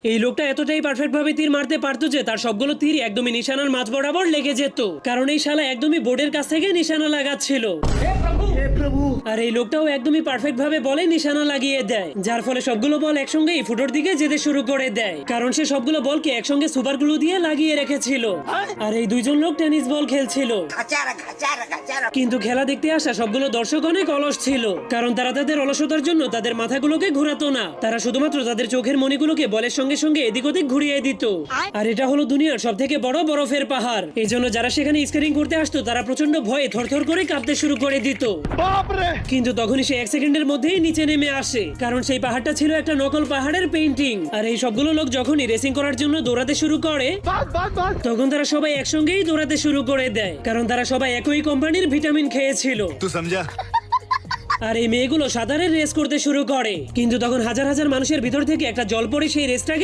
এই লোকটা এতটাই পারফেক্ট ভাবে তীর মারতে পারতো যে তার সবগুলো তীর একদমই নিশানার মাঝ বরাবর লেগে যেত, কারণ এই শালা একদমই বোর্ডের কাছ থেকে নিশানা লাগাচ্ছিল। আর এই লোকটাও একদমই পারফেক্ট ভাবে বলে নিশানা লাগিয়ে দেয়, যার ফলে সবগুলো বল একসঙ্গেই ফুটোর দিকে যেতে শুরু করে দেয়, কারণ সে সবগুলো বলকে একসঙ্গে সুপার গ্লু দিয়ে লাগিয়ে রেখেছিল। আর এই দুইজন লোক টেনিস বল খেলছিল, কিন্তু খেলা দেখতে আসা সবগুলো দর্শক অনেক অলস ছিল, কারণ তারা তাদের অলসতার জন্য তাদের মাথাগুলোকে ঘোরাতো না, তারা শুধুমাত্র তাদের চোখের মণিগুলোকে বলের সঙ্গে সঙ্গে এদিক ওদিক ঘুরিয়ে দিত। আর এটা হলো দুনিয়ার সব থেকে বড় বরফের পাহাড়, এই জন্য যারা সেখানে স্কেটিং করতে আসতো তারা প্রচন্ড ভয়ে থরথর করে কাঁপতে শুরু করে দিত। কিন্তু তখনই সে 1 সেকেন্ডের মধ্যেই নিচে নেমে আসে, কারণ সেই পাহাড়টা ছিল একটা নকল পাহাড়ের পেইন্টিং। আর এই সবগুলো লোক যখনই রেসিং করার জন্য দৌড়াতে শুরু করে তখন তারা সবাই একসঙ্গেই দৌড়াতে শুরু করে দেয়, কারণ তারা সবাই একই কোম্পানির ভিটামিন খেয়েছিল। আর এই মেয়েগুলো সাঁতারের রেস করতে শুরু করে, কিন্তু তখন হাজার হাজার মানুষের ভিতর থেকে একটা জলপরি সেই রেসটাকে